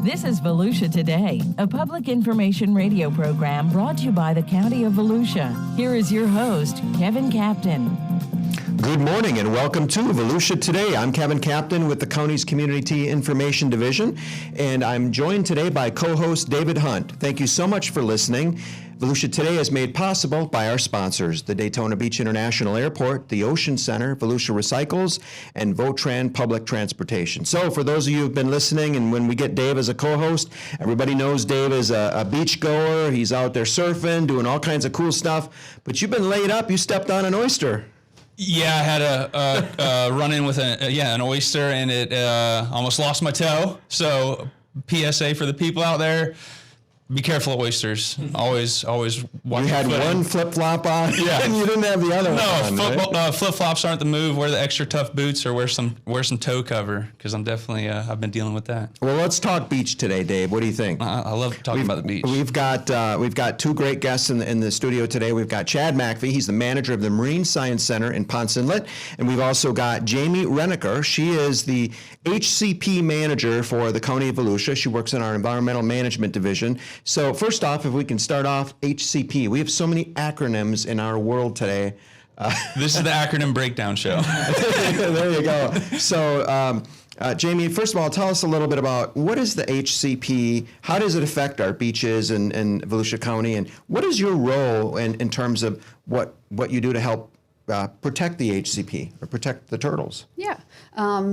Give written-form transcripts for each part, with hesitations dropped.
This is Volusia Today, a public information radio program brought to you by the County of Volusia. Here is your host, Kevin Captain. Good morning and welcome to Volusia Today. I'm Kevin Captain with the county's Community Information Division, and I'm joined today by co-host David Hunt. Thank you so much for listening. Volusia Today is made possible by our sponsors, the Daytona Beach International Airport, the Ocean Center, Volusia Recycles, and Votran Public Transportation. So for those of you who've been listening, and when we get Dave as a co-host, everybody knows Dave is a beach goer. He's out there surfing, doing all kinds of cool stuff. But you've been laid up. You stepped on an oyster. Yeah, I had a run-in with an oyster, and it almost lost my toe. So PSA for the people out there, be careful of oysters. Always watch. You had one flip-flop on, yeah, and you didn't have the other one. No, flip-flops aren't the move. Wear the extra tough boots or wear some toe cover, because I'm definitely I've been dealing with that. Well, let's talk beach today, Dave. What do you think? I love talking about the beach. We've got two great guests in the studio today. We've got Chad Macfie. He's the manager of the Marine Science Center in Ponce Inlet, and we've also got Jaymie Reneker. She is the HCP manager for the County of Volusia. She works in our Environmental Management Division. So first off, if we can start off, HCP. We have so many acronyms in our world today. This is the acronym breakdown show. There you go. So, Jaymie, first of all, tell us a little bit about what is the HCP, how does it affect our beaches in Volusia County, and what is your role in terms of what you do to help protect the HCP or protect the turtles? Yeah.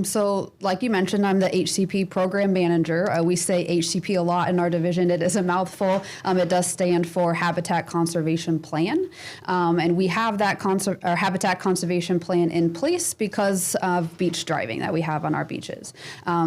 So like you mentioned, I'm the HCP Program Manager. We say HCP a lot in our division. It is a mouthful. It does stand for Habitat Conservation Plan. And we have that Habitat Conservation Plan in place because of beach driving that we have on our beaches.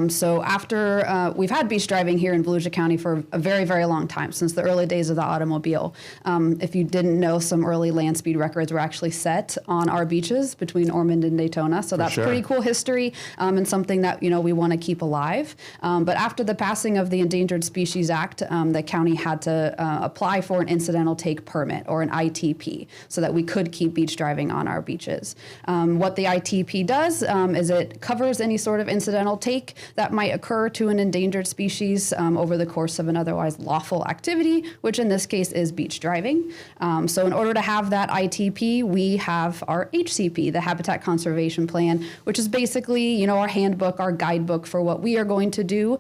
So after we've had beach driving here in Volusia County for a very, very long time, since the early days of the automobile. If you didn't know, some early land speed records were actually set on our beaches between Ormond and Daytona. So that's pretty cool history and something that, we want to keep alive. But after the passing of the Endangered Species Act, the county had to apply for an incidental take permit, or an ITP, so that we could keep beach driving on our beaches. What the ITP does is it covers any sort of incidental take that might occur to an endangered species over the course of an otherwise lawful activity, which in this case is beach driving. So in order to have that ITP, we have our HCP, the Habitat Conservation Plan, which is basically, our handbook, our guidebook for what we are going to do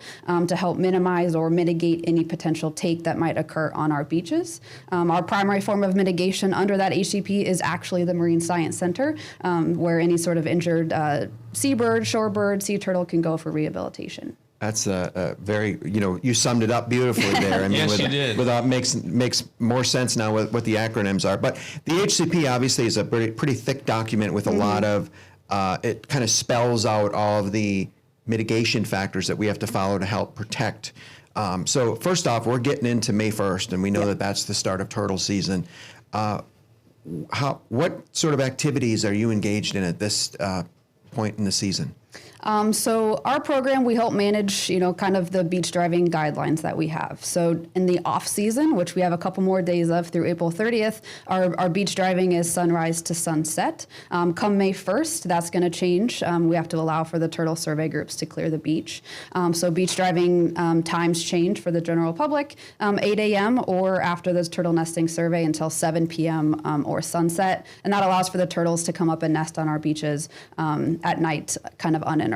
to help minimize or mitigate any potential take that might occur on our beaches. Our primary form of mitigation under that HCP is actually the Marine Science Center, where any sort of injured seabird, shorebird, sea turtle can go for rehabilitation. That's a very, you summed it up beautifully there. I mean, yes, you did. Makes more sense now with what the acronyms are. But the HCP obviously is a pretty thick document with a lot of, it kind of spells out all of the mitigation factors that we have to follow to help protect. So first off, we're getting into May 1st, and we know that that's the start of turtle season. What sort of activities are you engaged in at this point in the season? So our program, we help manage, kind of the beach driving guidelines that we have. So in the off season, which we have a couple more days of through April 30th, our beach driving is sunrise to sunset. Come May 1st, that's going to change. We have to allow for the turtle survey groups to clear the beach. So beach driving times change for the general public, 8 a.m. or after the turtle nesting survey until 7 p.m. Or sunset. And that allows for the turtles to come up and nest on our beaches at night, kind of uninterrupted.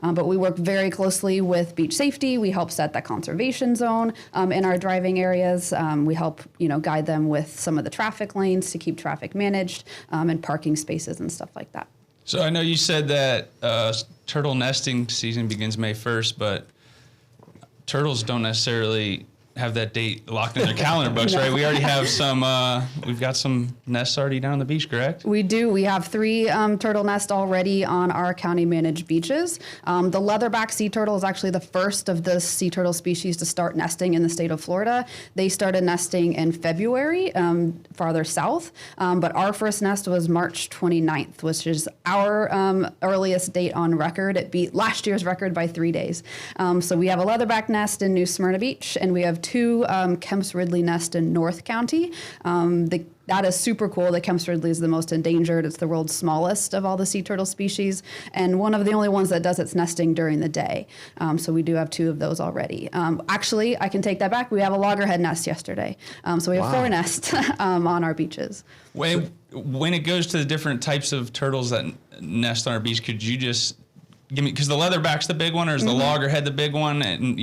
But we work very closely with beach safety. We help set the conservation zone in our driving areas. We help, guide them with some of the traffic lanes to keep traffic managed and parking spaces and stuff like that. So I know you said that turtle nesting season begins May 1st, but turtles don't necessarily have that date locked in their calendar books, right? We already have we've got some nests already down on the beach, correct? We do. We have 3 turtle nests already on our county-managed beaches. The leatherback sea turtle is actually the first of the sea turtle species to start nesting in the state of Florida. They started nesting in February, farther south, but our first nest was March 29th, which is our earliest date on record. It beat last year's record by 3 days. So we have a leatherback nest in New Smyrna Beach, and we have 2 Kemp's Ridley nests in North County. that is super cool. The Kemp's Ridley is the most endangered. It's the world's smallest of all the sea turtle species, and one of the only ones that does its nesting during the day. So we do have 2 of those already. Actually, I can take that back. We have a loggerhead nest yesterday. So we have 4 nests on our beaches. When it goes to the different types of turtles that nest on our beach, could you just give me, because the leatherback's the big one, or is the loggerhead the big one? And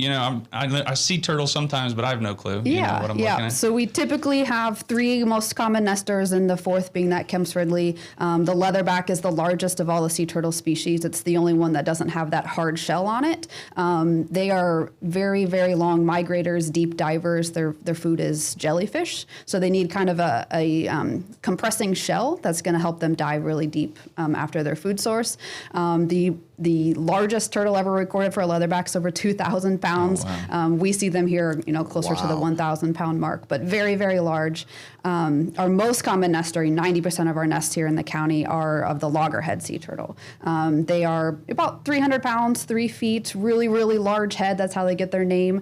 I see turtles sometimes, but I have no clue. What I'm looking at. So we typically have 3 most common nesters, and the 4th being that Kemp's Ridley. The leatherback is the largest of all the sea turtle species. It's the only one that doesn't have that hard shell on it. They are very, very long migrators, deep divers. Their food is jellyfish, so they need kind of a compressing shell that's going to help them dive really deep after their food source. The largest turtle ever recorded for a leatherback is over 2,000 pounds. Oh, wow. We see them here, closer to the 1,000 pound mark, but very, very large. Our most common nester, 90% of our nests here in the county, are of the loggerhead sea turtle. They are about 300 pounds, 3 feet, really, really large head. That's how they get their name.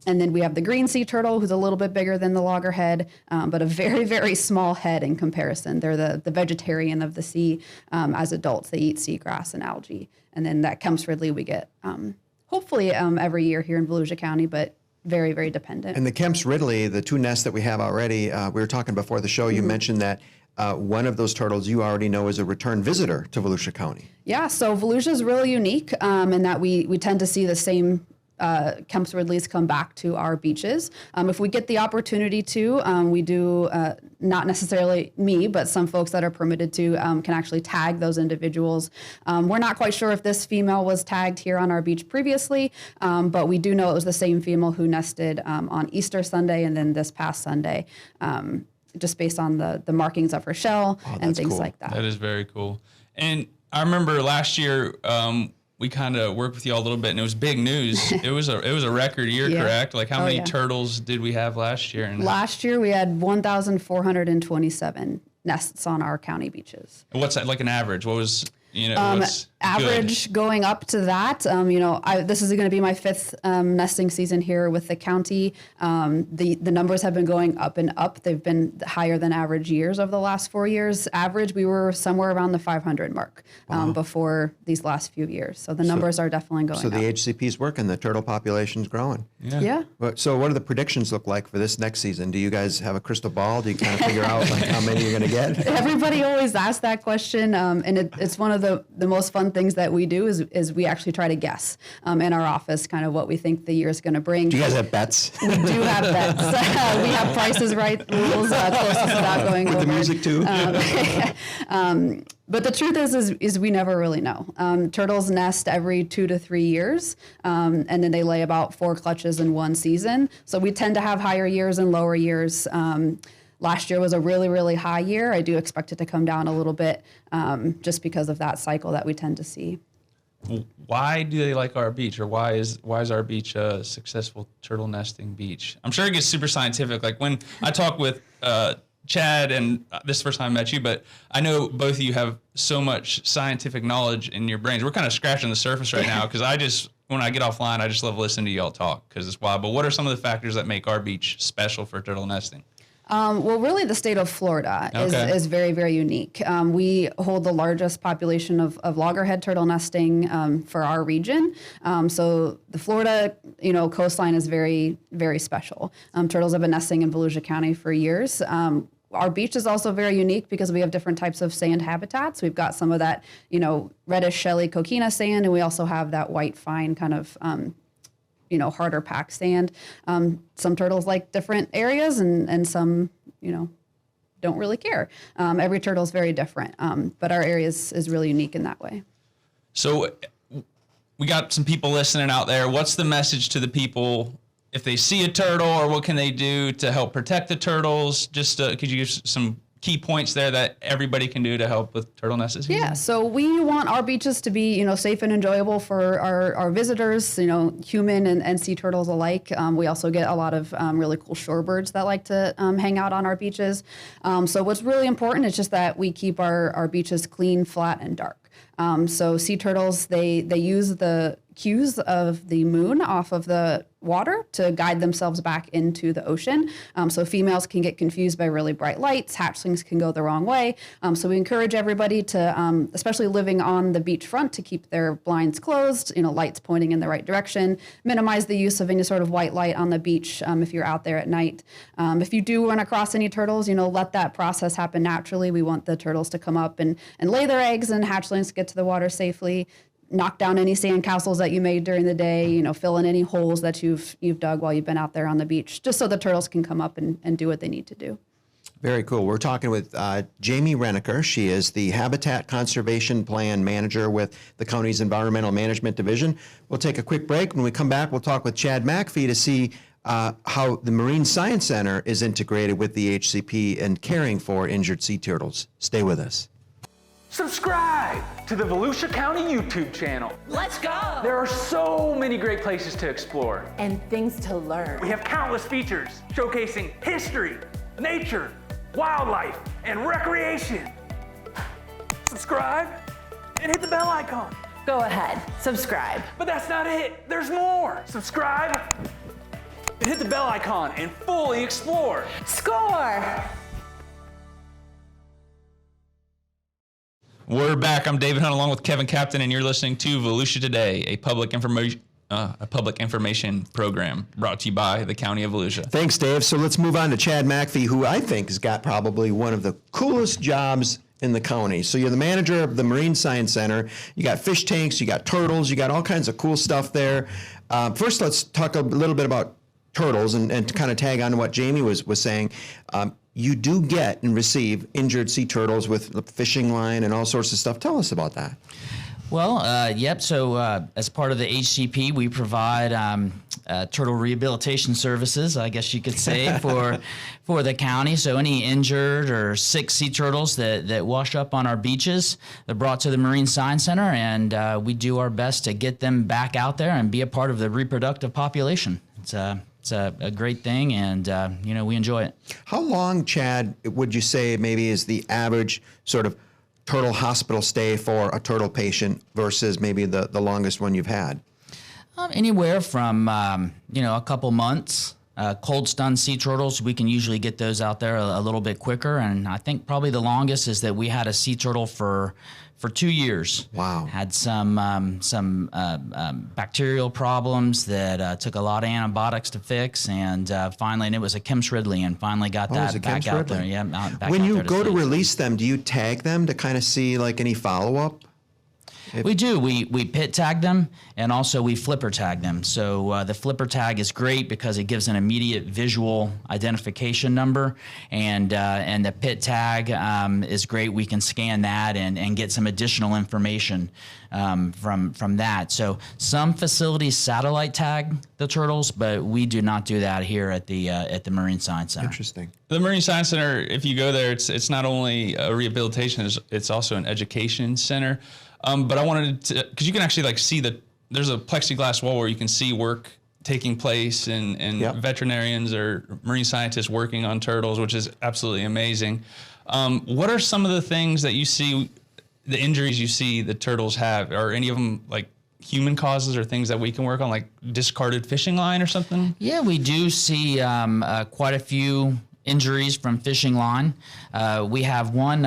And then we have the green sea turtle, who's a little bit bigger than the loggerhead, but a very, very small head in comparison. They're the vegetarian of the sea. As adults, they eat seagrass and algae. And then that Kemp's Ridley we get hopefully every year here in Volusia County, but very, very dependent. And the Kemp's Ridley, the 2 nests that we have already, we were talking before the show, you mentioned that one of those turtles you already know is a return visitor to Volusia County. Yeah, so Volusia is really unique in that we tend to see the same Kemp's Ridleys come back to our beaches. If we get the opportunity to, we do, not necessarily me, but some folks that are permitted to can actually tag those individuals. We're not quite sure if this female was tagged here on our beach previously, but we do know it was the same female who nested on Easter Sunday and then this past Sunday, just based on the markings of her shell and things like that. That is very cool. And I remember last year, we kind of worked with you all a little bit, and it was big news. It was a record year, correct? Like, how many turtles did we have last year? And last year we had 1,427 nests on our county beaches. What's that, like an average? What was average good? Going up to that? This is going to be my 5th nesting season here with the county. The numbers have been going up and up. They've been higher than average years over the last 4 years. Average, we were somewhere around the 500 mark before these last few years. So the numbers are definitely going up. So the HCP's working, the turtle population's growing. Yeah. So what do the predictions look like for this next season? Do you guys have a crystal ball? Do you kind of figure out like how many you're going to get? Everybody always asks that question, and it's one of the most fun things that we do is we actually try to guess in our office kind of what we think the year is going to bring. Do you guys have bets? We do have bets. We have Prices Right rules closest without going over. With the music too? But the truth is we never really know. Turtles nest every 2 to 3 years, and then they lay about 4 clutches in one season. So we tend to have higher years and lower years. Last year was a really, really high year. I do expect it to come down a little bit just because of that cycle that we tend to see. Why do they like our beach, or why is our beach a successful turtle nesting beach? I'm sure it gets super scientific. Like when I talk with Chad, and this is the first time I met you, but I know both of you have so much scientific knowledge in your brains. We're kind of scratching the surface right now because when I get offline, I just love listening to y'all talk because it's wild. But what are some of the factors that make our beach special for turtle nesting? Well, really, the state of Florida is very, very unique. We hold the largest population of loggerhead turtle nesting for our region. So the Florida, coastline is very, very special. Turtles have been nesting in Volusia County for years. Our beach is also very unique because we have different types of sand habitats. We've got some of that, reddish shelly coquina sand, and we also have that white fine kind of harder packed sand. Some turtles like different areas and some, don't really care. Every turtle is very different, but our area is really unique in that way. So we got some people listening out there. What's the message to the people if they see a turtle, or what can they do to help protect the turtles? Just could you give some key points there that everybody can do to help with turtle nesting? Yeah, so we want our beaches to be, safe and enjoyable for our visitors, human and sea turtles alike. We also get a lot of really cool shorebirds that like to hang out on our beaches. So what's really important is just that we keep our beaches clean, flat, and dark. So sea turtles, they use the cues of the moon off of the water to guide themselves back into the ocean. So females can get confused by really bright lights. Hatchlings can go the wrong way. So we encourage everybody to, especially living on the beachfront, to keep their blinds closed, lights pointing in the right direction, minimize the use of any sort of white light on the beach if you're out there at night. If you do run across any turtles, let that process happen naturally. We want the turtles to come up and lay their eggs and hatchlings to get to the water safely. Knock down any sandcastles that you made during the day, fill in any holes that you've dug while you've been out there on the beach, just so the turtles can come up and do what they need to do. Very cool. We're talking with Jaymie Reneker. She is the Habitat Conservation Plan Manager with the county's Environmental Management Division. We'll take a quick break. When we come back, we'll talk with Chad Macfie to see how the Marine Science Center is integrated with the HCP and caring for injured sea turtles. Stay with us. Subscribe to the Volusia County YouTube channel. Let's go! There are so many great places to explore. And things to learn. We have countless features showcasing history, nature, wildlife, and recreation. Subscribe and hit the bell icon. Go ahead, subscribe. But that's not it. There's more. Subscribe and hit the bell icon and fully explore. Score! We're back. I'm David Hunt along with Kevin Captain, and you're listening to Volusia Today, a public information program brought to you by the County of Volusia. Thanks, Dave. So let's move on to Chad Macfie, who I think has got probably one of the coolest jobs in the county. So you're the manager of the Marine Science Center. You got fish tanks, you got turtles, you got all kinds of cool stuff there. First, let's talk a little bit about turtles and to kind of tag on to what Jaymie was saying. You do get and receive injured sea turtles with the fishing line and all sorts of stuff. Tell us about that. Well, yep. So as part of the HCP, we provide turtle rehabilitation services, I guess you could say, for the county. So any injured or sick sea turtles that wash up on our beaches, they're brought to the Marine Science Center, and we do our best to get them back out there and be a part of the reproductive population. It's a great thing, and we enjoy it. How long, Chad, would you say maybe is the average sort of turtle hospital stay for a turtle patient versus maybe the longest one you've had? Anywhere from a couple months. Cold stunned sea turtles, we can usually get those out there a little bit quicker, and I think probably the longest is that we had a sea turtle for 2 years. Wow. Had some bacterial problems that took a lot of antibiotics to fix, and finally, and it was a Kim Ridley, and finally got that back out there. Yeah, back when out you there go to sleep. release them, do you tag them to kind of see like any follow-up? We do. We pit tag them, and also we flipper tag them. So the flipper tag is great because it gives an immediate visual identification number, and the pit tag is great. We can scan that and get some additional information from that. So some facilities satellite tag the turtles, but we do not do that here at the Marine Science Center. Interesting. The Marine Science Center, if you go there, it's not only a rehabilitation, it's also an education center. But I wanted to, because you can actually see there's a plexiglass wall where you can see work taking place and Yep. veterinarians or marine scientists working on turtles, which is absolutely amazing. What are some of the things that you see, the injuries you see the turtles have? Are any of them like human causes or things that we can work on, like discarded fishing line or something? Yeah, we do see quite a few injuries from fishing line. We have one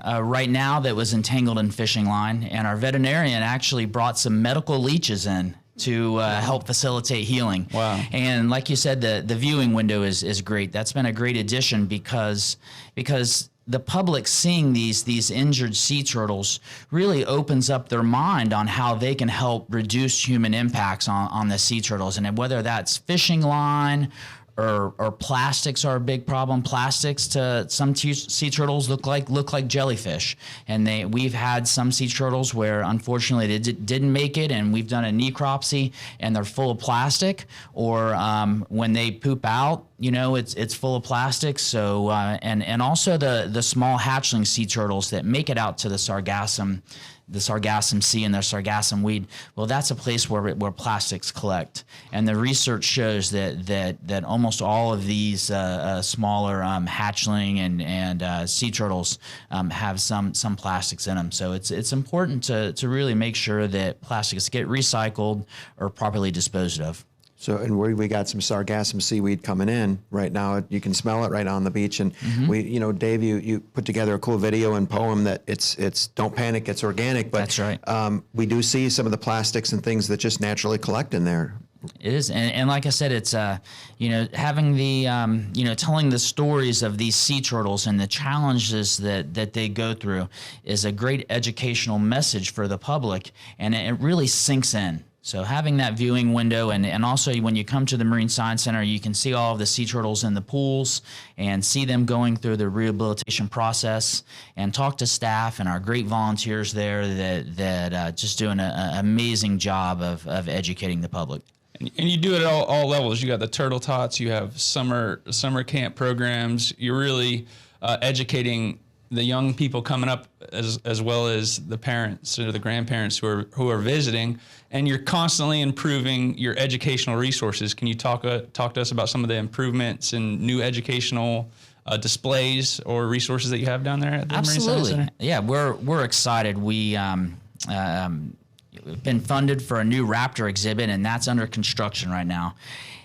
right now that was entangled in fishing line, and our veterinarian actually brought some medical leeches in to help facilitate healing. Wow. And like you said, the viewing window is great. That's been a great addition because the public seeing these injured sea turtles really opens up their mind on how they can help reduce human impacts on the sea turtles. And whether that's fishing line or plastics are a big problem. Plastics to some sea turtles look like jellyfish, and we've had some sea turtles where unfortunately they didn't make it, and we've done a necropsy and they're full of plastic, or when they poop out, it's full of plastic. So and also the small hatchling sea turtles that make it out to the Sargassum Sea and their Sargassum weed, well, that's a place where plastics collect. And the research shows that almost almost all of these smaller hatchling and sea turtles have some plastics in them. So it's important to really make sure that plastics get recycled or properly disposed of. So, and we got some sargassum seaweed coming in right now. You can smell it right on the beach. And Dave, you put together a cool video and poem that it's don't panic, it's organic. But that's right. We do see some of the plastics and things that just naturally collect in there. It is, and like I said, it's having the telling the stories of these sea turtles and the challenges that they go through is a great educational message for the public, and it really sinks in. So having that viewing window, and also when you come to the Marine Science Center, you can see all of the sea turtles in the pools and see them going through the rehabilitation process, and talk to staff and our great volunteers there that just doing an amazing job of educating the public. And you do it at all levels. You got the turtle tots, you have summer camp programs. You're really educating the young people coming up as well as the parents or the grandparents who are visiting, and you're constantly improving your educational resources. Can you talk to us about some of the improvements and new educational displays or resources that you have down there at the Marine Science Center? Yeah, we're excited. We been funded for a new raptor exhibit, and that's under construction right now.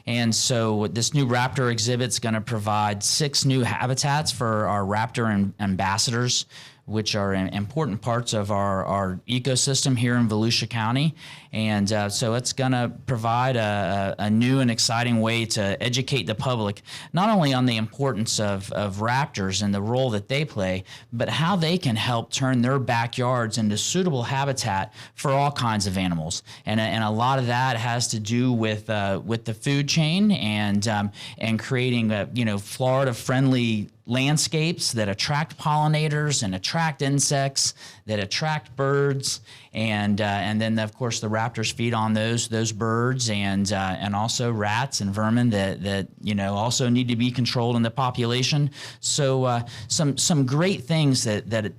And so this new raptor exhibit is going to provide 6 new habitats for our raptor ambassadors, which are important parts of our ecosystem here in Volusia County. And so it's going to provide a new and exciting way to educate the public, not only on the importance of raptors and the role that they play, but how they can help turn their backyards into suitable habitat for all kinds of animals. And a lot of that has to do with the food chain and creating Florida-friendly landscapes that attract pollinators and attract insects, that attract birds, and then of course the raptors feed on those birds and also rats and vermin that also need to be controlled in the population. So some great things that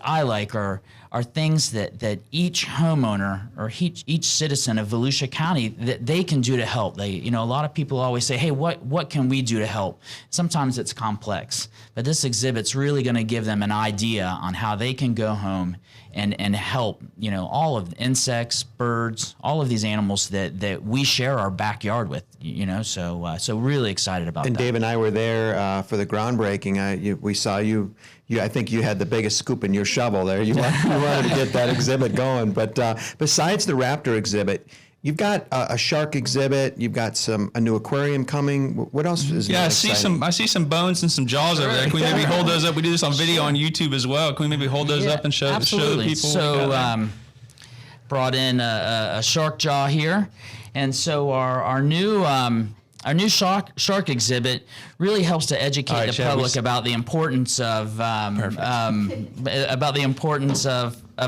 I like are things that each homeowner or each citizen of Volusia County that they can do to help. A lot of people always say, hey, what can we do to help? Sometimes it's complex, but this exhibit's really going to give them an idea on how they can go home and help, all of the insects, birds, all of these animals that we share our backyard with, so really excited about that. And Dave and I were there for the groundbreaking. We saw you. I think you had the biggest scoop in your shovel there. You wanted to get that exhibit going. But besides the raptor exhibit, you've got a shark exhibit. You've got a new aquarium coming. What else is? Yeah, I see some bones and some jaws over there. Can we maybe hold those up? We do this on video on YouTube as well. Can we maybe hold those up and show the people? So brought in a shark jaw here, and so our new shark exhibit really helps to educate the public about the importance of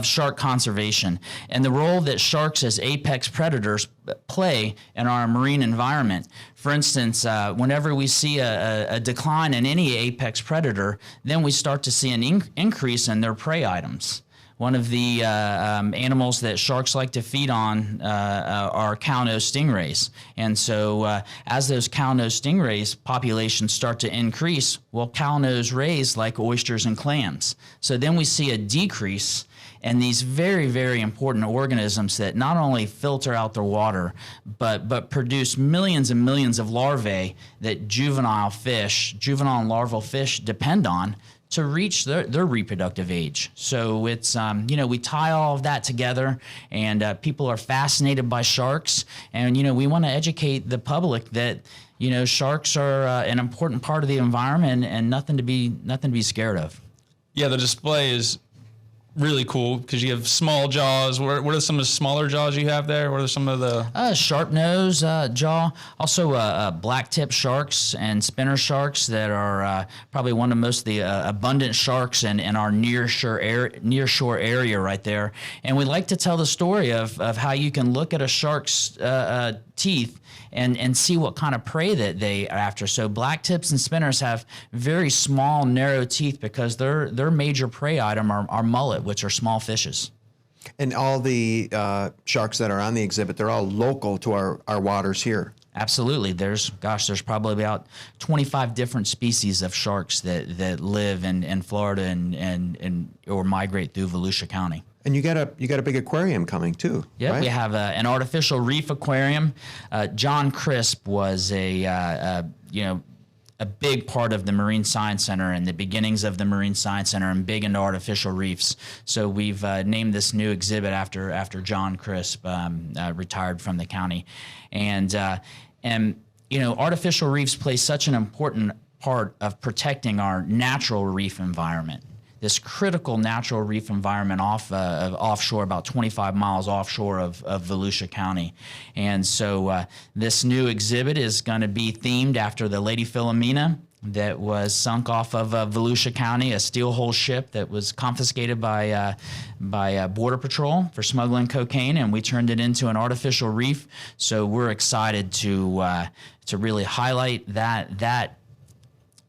shark conservation and the role that sharks as apex predators play in our marine environment. For instance, whenever we see a decline in any apex predator, then we start to see an increase in their prey items. One of the animals that sharks like to feed on are cow-nosed stingrays. And so as those cow-nosed stingrays populations start to increase, well, cow-nosed rays like oysters and clams. So then we see a decrease in these very, very important organisms that not only filter out their water, but produce millions and millions of larvae that juvenile and larval fish depend on to reach their reproductive age. So it's, we tie all of that together, and people are fascinated by sharks. And, we want to educate the public that, sharks are an important part of the environment and nothing to be scared of. Yeah, the display is really cool because you have small jaws. What are some of the smaller jaws you have there? What are some of the sharp nose jaw? Also, black tip sharks and spinner sharks that are probably one of most of the abundant sharks in our near shore area right there. And we like to tell the story of how you can look at a shark's teeth and see what kind of prey that they are after. So black tips and spinners have very small, narrow teeth because their major prey item are mullet, which are small fishes. And all the sharks that are on the exhibit, they're all local to our waters here. Absolutely. There's probably about 25 different species of sharks that live in Florida and or migrate through Volusia County. And you got a big aquarium coming too. Yeah, right? we have an artificial reef aquarium. John Crisp was a big part of the Marine Science Center and the beginnings of the Marine Science Center, and big into artificial reefs. So we've named this new exhibit after John Crisp, retired from the county, and artificial reefs play such an important part of protecting our natural reef environment. This critical natural reef environment offshore, about 25 miles offshore of Volusia County. And so this new exhibit is going to be themed after the Lady Philomena that was sunk off of Volusia County, a steel hull ship that was confiscated by Border Patrol for smuggling cocaine, and we turned it into an artificial reef. So we're excited to really highlight that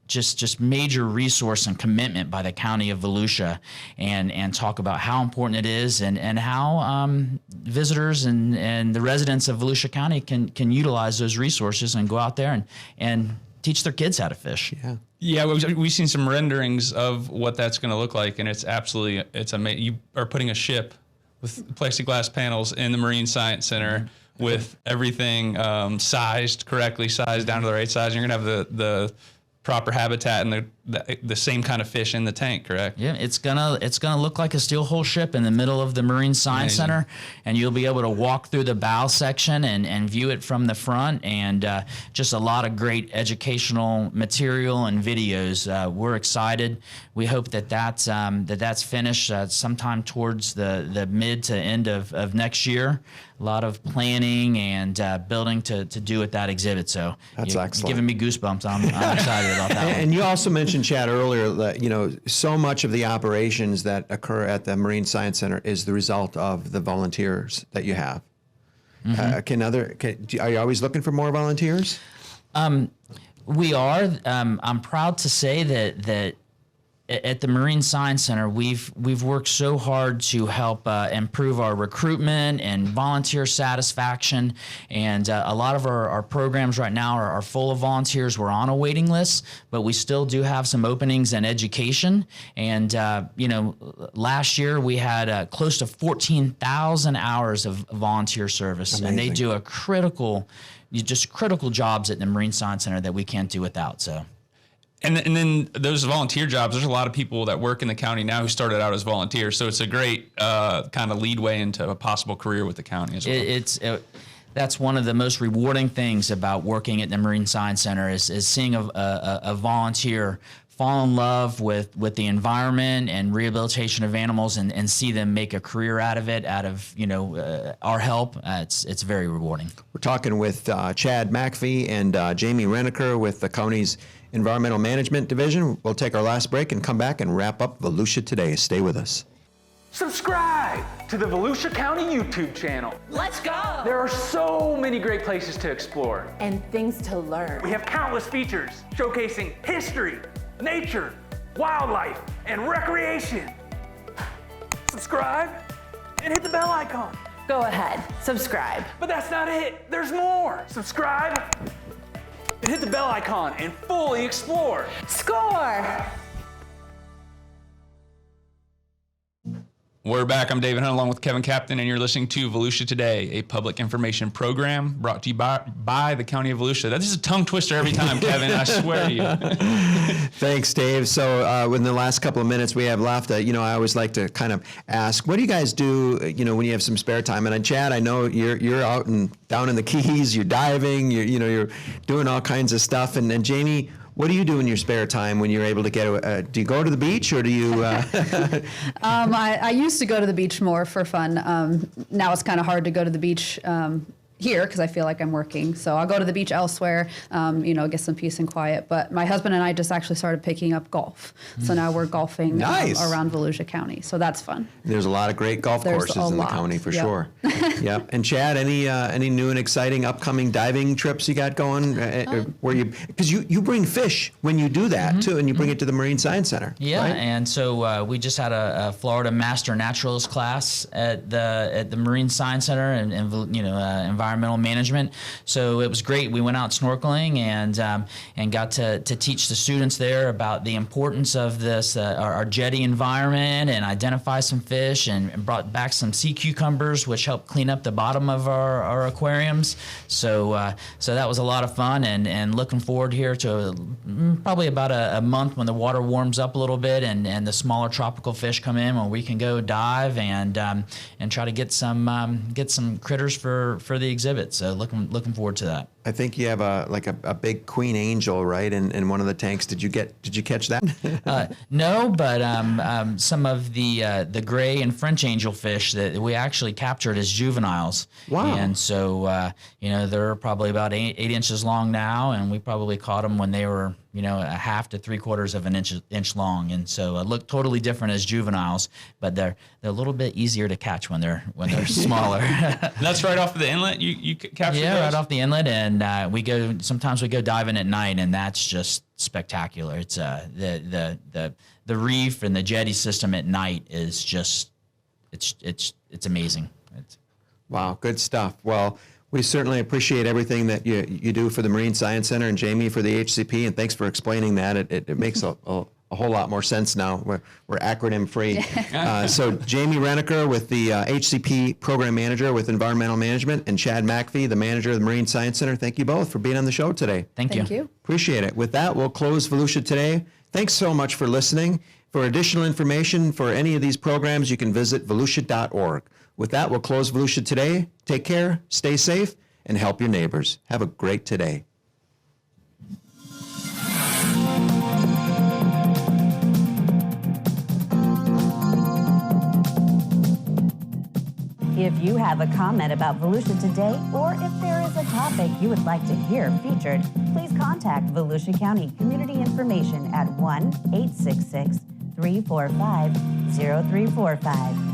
just major resource and commitment by the County of Volusia, and talk about how important it is, and how visitors and the residents of Volusia County can utilize those resources and go out there and teach their kids how to fish. Yeah, we've seen some renderings of what that's going to look like, and it's amazing. You are putting a ship with plexiglass panels in the Marine Science Center with everything correctly sized down to the right size. And you're going to have the proper habitat and the same kind of fish in the tank, correct? Yeah, it's gonna look like a steel hull ship in the middle of the Marine Science Center, and you'll be able to walk through the bow section and view it from the front, and just a lot of great educational material and videos. We're excited. We hope that's finished sometime towards the mid to end of next year. A lot of planning and building to do with that exhibit. So that's excellent. You're giving me goosebumps. I'm excited about that one. And you also mentioned, Chad, earlier that so much of the operations that occur at the Marine Science Center is the result of the volunteers that you have. Mm-hmm. Are you always looking for more volunteers? We are. I'm proud to say that at the Marine Science Center, we've worked so hard to help improve our recruitment and volunteer satisfaction, and a lot of our programs right now are full of volunteers. We're on a waiting list, but we still do have some openings in education. And last year we had close to 14,000 hours of volunteer service. Amazing. And they do critical jobs at the Marine Science Center that we can't do without. So. And then those volunteer jobs, there's a lot of people that work in the county now who started out as volunteers. So it's a great kind of leadway into a possible career with the county as well. That's one of the most rewarding things about working at the Marine Science Center is seeing a volunteer fall in love with the environment and rehabilitation of animals and see them make a career out of it, out of our help. It's very rewarding. We're talking with Chad Macfie and Jaymie Reneker with the county's Environmental Management Division. We'll take our last break and come back and wrap up Volusia Today. Stay with us. Subscribe to the Volusia County YouTube channel. Let's go! There are so many great places to explore. And things to learn. We have countless features showcasing history, nature, wildlife, and recreation. Subscribe and hit the bell icon. Go ahead, subscribe. But that's not it. There's more. Subscribe and hit the bell icon and fully explore. Score! We're back. I'm David Hunt along with Kevin Captain, and you're listening to Volusia Today, a public information program brought to you by the County of Volusia. This is a tongue twister every time, Kevin, I swear to you. Thanks, Dave. So in the last couple of minutes we have left, I always like to kind of ask, what do you guys do, when you have some spare time? And Chad, I know you're out and down in the Keys, you're diving, you're doing all kinds of stuff. And Jaymie, what do you do in your spare time when you're able to get do you go to the beach, or do you? I used to go to the beach more for fun. Now it's kind of hard to go to the beach here because I feel like I'm working. So I'll go to the beach elsewhere, get some peace and quiet. But my husband and I just actually started picking up golf. So now we're golfing Nice. Around Volusia County. So that's fun. There's a lot of great golf courses in the county for sure. Yep. And Chad, any new and exciting upcoming diving trips you got going? Because you bring fish when you do that too, and you bring it to the Marine Science Center. Yeah, right? and so we just had a Florida Master Naturalist class at the Marine Science Center and environmental environmental management. So it was great. We went out snorkeling and got to teach the students there about the importance of this, our jetty environment, and identify some fish, and brought back some sea cucumbers, which helped clean up the bottom of our aquariums. So that was a lot of fun, and looking forward here to probably about a month when the water warms up a little bit and the smaller tropical fish come in, where we can go dive and try to get some critters for the exhibit. So looking forward to that. I think you have a big queen angel, right, in one of the tanks. Did you catch that? No, but some of the gray and French angelfish that we actually captured as juveniles. Wow! And so they're probably about 8 inches long now, and we probably caught them when they were a half to 3/4 of an inch long, and so look totally different as juveniles, but they're a little bit easier to catch when they're smaller. That's right off the inlet. You capture Yeah, those? right off the inlet, and sometimes we go diving at night, and that's just spectacular. It's the reef and the jetty system at night is just it's amazing. Wow, good stuff. Well, we certainly appreciate everything that you do for the Marine Science Center, and Jaymie for the HCP, and thanks for explaining that. It makes a whole lot more sense now. We're acronym free. So Jaymie Reneker with the HCP Program Manager with Environmental Management, and Chad Macfie, the Manager of the Marine Science Center. Thank you both for being on the show today. Thank you. Appreciate it. With that, we'll close Volusia Today. Thanks so much for listening. For additional information for any of these programs, you can visit volusia.org. With that, we'll close Volusia Today. Take care, stay safe, and help your neighbors. Have a great today. If you have a comment about Volusia Today, or if there is a topic you would like to hear featured, please contact Volusia County Community Information at 1-866-345-0345.